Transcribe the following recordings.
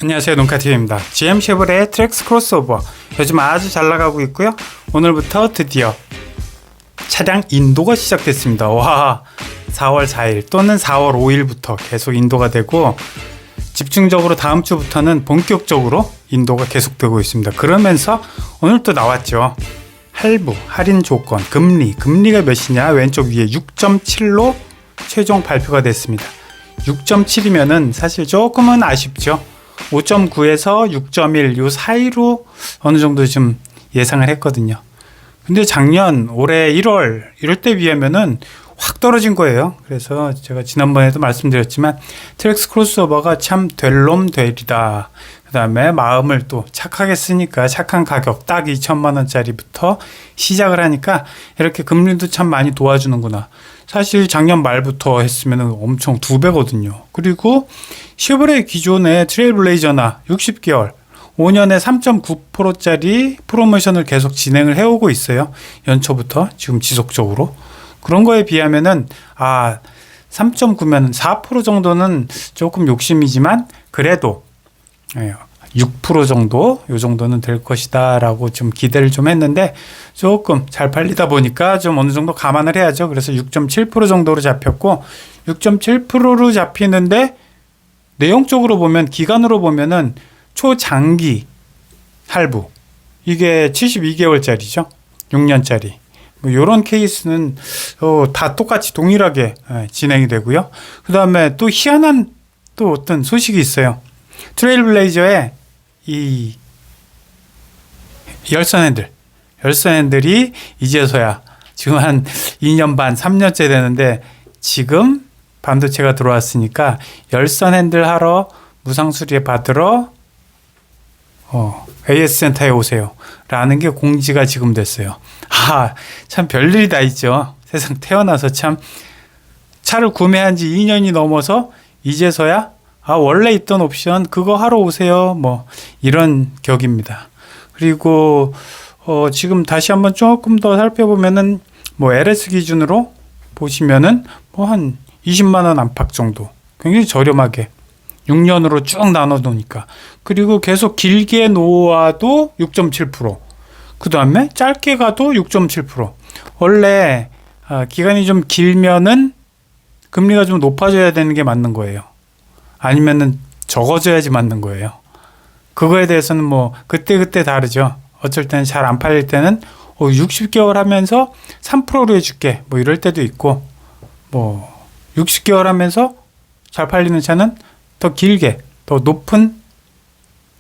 안녕하세요, 농카TV입니다. GM 쉐보레의 트랙스 크로스오버 요즘 아주 잘 나가고 있고요. 오늘부터 드디어 차량 인도가 시작됐습니다. 와, 4월 4일 또는 4월 5일부터 계속 인도가 되고 집중적으로 다음 주부터는 본격적으로 인도가 계속되고 있습니다. 그러면서 오늘 또 나왔죠. 할부, 할인 조건, 금리가 몇이냐? 왼쪽 위에 6.7로 최종 발표가 됐습니다. 6.7이면은 사실 조금은 아쉽죠. 5.9에서 6.1 요 사이로 어느 정도 좀 예상을 했거든요. 근데 작년 올해 1월 이럴 때 비하면은 확 떨어진 거예요. 그래서 제가 지난번에도 말씀드렸지만 트랙스 크로스오버가 참 될 놈 되리다. 그 다음에 마음을 또 착하게 쓰니까 착한 가격 딱 2천만 원짜리부터 시작을 하니까 이렇게 금리도 참 많이 도와주는구나. 사실 작년 말부터 했으면 엄청 2배거든요. 그리고 쉐보레 기존의 트레일블레이저나 60개월 5년에 3.9%짜리 프로모션을 계속 진행을 해오고 있어요. 연초부터 지금 지속적으로. 그런 거에 비하면은 3.9면 4% 정도는 조금 욕심이지만 그래도 6% 정도 요 정도는 될 것이다 라고 좀 기대를 좀 했는데 조금 잘 팔리다 보니까 좀 어느 정도 감안을 해야죠. 그래서 6.7% 정도로 잡혔고 6.7%로 잡히는데 내용적으로 보면 기간으로 보면은 초장기 할부 이게 72개월짜리죠. 6년짜리 뭐 이런 케이스는 다 똑같이 동일하게 진행이 되고요. 그 다음에 또 희한한 또 어떤 소식이 있어요. 트레일블레이저의 이 열선 핸들이 이제서야 지금 한 2년 반 3년째 되는데 지금 반도체가 들어왔으니까 열선 핸들 하러 무상 수리 받으러 AS 센터에 오세요 라는 게 공지가 지금 됐어요. 참 별일이 다 있죠. 세상 태어나서 참 차를 구매한 지 2년이 넘어서 이제서야 원래 있던 옵션 그거 하러 오세요. 뭐 이런 격입니다. 그리고 지금 다시 한번 조금 더 살펴보면은 뭐 LS 기준으로 보시면은 뭐 한 20만 원 안팎 정도 굉장히 저렴하게 6년으로 쭉 나눠 놓으니까 그리고 계속 길게 놓아도 6.7% 그 다음에 짧게 가도 6.7% 원래 기간이 좀 길면은 금리가 좀 높아져야 되는 게 맞는 거예요. 아니면은 적어져야지 맞는 거예요. 그거에 대해서는 뭐 그때 다르죠. 어쩔 때는 잘 안 팔릴 때는 60개월 하면서 3%로 해줄게 뭐 이럴 때도 있고 뭐 60개월 하면서 잘 팔리는 차는 더 길게 더 높은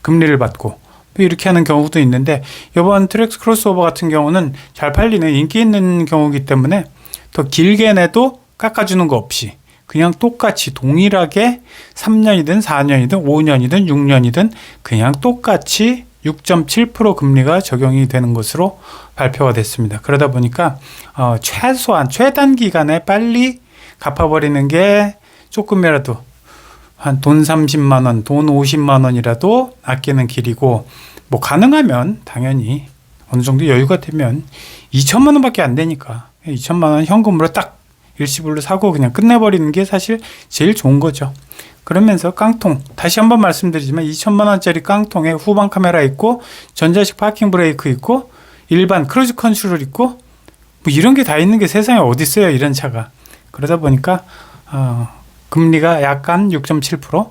금리를 받고 뭐 이렇게 하는 경우도 있는데 이번 트랙스 크로스오버 같은 경우는 잘 팔리는 인기 있는 경우이기 때문에 더 길게 내도 깎아주는 거 없이 그냥 똑같이 동일하게 3년이든 4년이든 5년이든 6년이든 그냥 똑같이 6.7% 금리가 적용이 되는 것으로 발표가 됐습니다. 그러다 보니까 최소한 최단 기간에 빨리 갚아버리는 게 조금이라도 한 돈 30만 원, 돈 50만 원이라도 아끼는 길이고 뭐 가능하면 당연히 어느 정도 여유가 되면 2천만 원밖에 안 되니까 2천만 원 현금으로 딱 일시불로 사고 그냥 끝내버리는 게 사실 제일 좋은 거죠. 그러면서 깡통 다시 한번 말씀드리지만 2천만 원짜리 깡통에 후방 카메라 있고 전자식 파킹 브레이크 있고 일반 크루즈 컨트롤 있고 뭐 이런 게 다 있는 게 세상에 어디 있어요 이런 차가. 그러다 보니까 금리가 약간 6.7%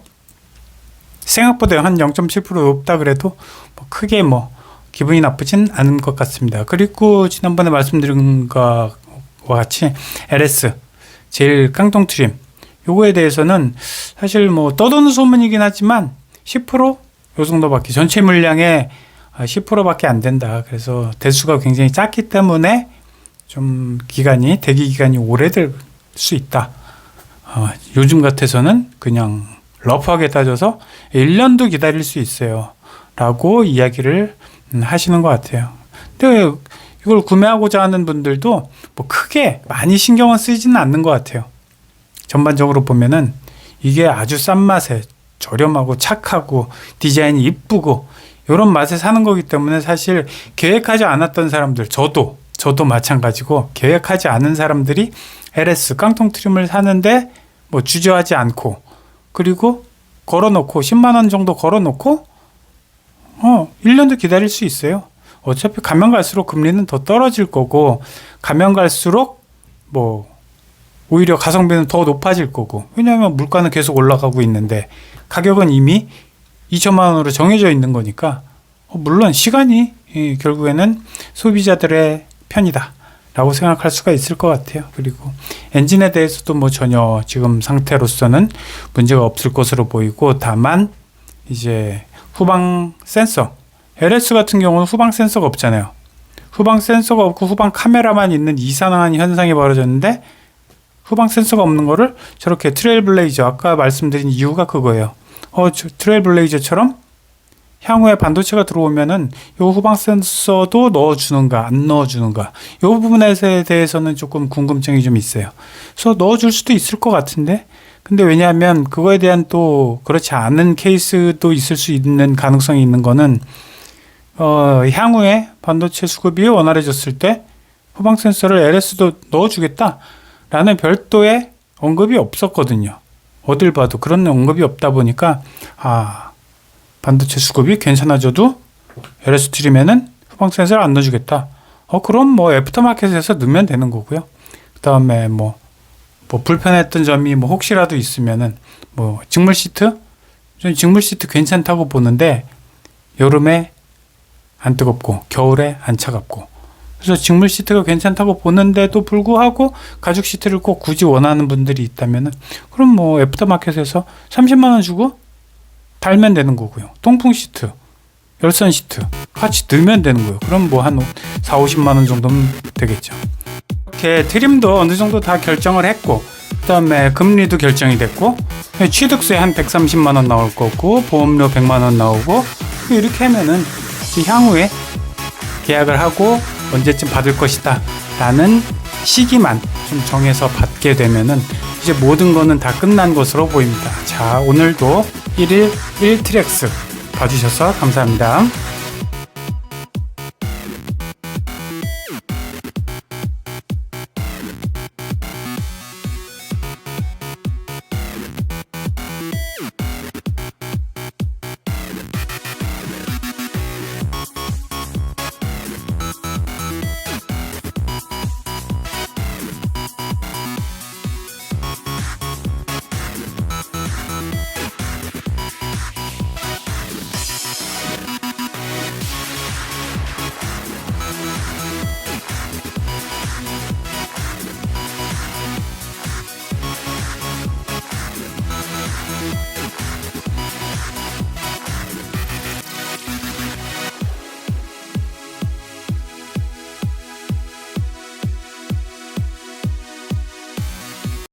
생각보다 한 0.7% 높다 그래도 뭐 크게 뭐 기분이 나쁘진 않은 것 같습니다. 그리고 지난번에 말씀드린 것과 같이 LS 제일 깡통 트림 요거에 대해서는 사실 뭐 떠도는 소문이긴 하지만 10% 요 정도밖에 전체 물량의 10%밖에 안 된다. 그래서 대수가 굉장히 작기 때문에 좀 대기 기간이 오래될 수 있다. 요즘 같아서는 그냥 러프하게 따져서 1년도 기다릴 수 있어요 라고 이야기를 하시는 것 같아요. 근데 이걸 구매하고자 하는 분들도 뭐 크게 많이 신경을 쓰지는 않는 것 같아요. 전반적으로 보면은 이게 아주 싼 맛에 저렴하고 착하고 디자인이 이쁘고 이런 맛에 사는 거기 때문에 사실 계획하지 않았던 사람들 저도 마찬가지고 계획하지 않은 사람들이 LS 깡통 트림을 사는데 뭐 주저하지 않고 그리고 걸어놓고 10만 원 정도 걸어놓고 1년도 기다릴 수 있어요. 어차피 가면 갈수록 금리는 더 떨어질 거고 가면 갈수록 뭐 오히려 가성비는 더 높아질 거고 왜냐하면 물가는 계속 올라가고 있는데 가격은 이미 2천만 원으로 정해져 있는 거니까 물론 시간이 결국에는 소비자들의 편이다 라고 생각할 수가 있을 것 같아요. 그리고 엔진에 대해서도 뭐 전혀 지금 상태로서는 문제가 없을 것으로 보이고 다만 이제 후방 센서 LS 같은 경우는 후방 센서가 없잖아요. 후방 센서가 없고 후방 카메라만 있는 이상한 현상이 벌어졌는데 후방 센서가 없는 거를 저렇게 트레일블레이저 아까 말씀드린 이유가 그거예요. 트레일블레이저처럼 향후에 반도체가 들어오면은 요 후방 센서도 넣어주는가 안 넣어주는가 요 부분에 대해서는 조금 궁금증이 좀 있어요. 그래서 넣어줄 수도 있을 것 같은데 근데 왜냐하면 그거에 대한 또 그렇지 않은 케이스도 있을 수 있는 가능성이 있는 거는 향후에 반도체 수급이 원활해졌을 때 후방 센서를 LS도 넣어주겠다라는 별도의 언급이 없었거든요. 어딜 봐도 그런 언급이 없다 보니까 반도체 수급이 괜찮아져도 LS 트림에는 후방 센서를 안 넣어주겠다. 그럼 뭐 애프터마켓에서 넣으면 되는 거고요. 그 다음에 뭐 불편했던 점이 뭐 혹시라도 있으면은 뭐 직물 시트? 저는 직물 시트 괜찮다고 보는데 여름에 안 뜨겁고 겨울에 안 차갑고 그래서 직물 시트가 괜찮다고 보는데도 불구하고 가죽 시트를 꼭 굳이 원하는 분들이 있다면은 그럼 뭐 애프터마켓에서 30만 원 주고 달면 되는 거고요. 통풍 시트, 열선 시트 같이 넣으면 되는 거예요. 그럼 뭐 한 4, 50만 원 정도면 되겠죠. 이렇게 트림도 어느 정도 다 결정을 했고 그 다음에 금리도 결정이 됐고 취득세 한 130만 원 나올 거고 보험료 100만 원 나오고 이렇게 하면은 향후에 계약을 하고 언제쯤 받을 것이다 라는 시기만 좀 정해서 받게 되면은 이제 모든 거는 다 끝난 것으로 보입니다. 자, 오늘도 1일 1트랙스 봐주셔서 감사합니다.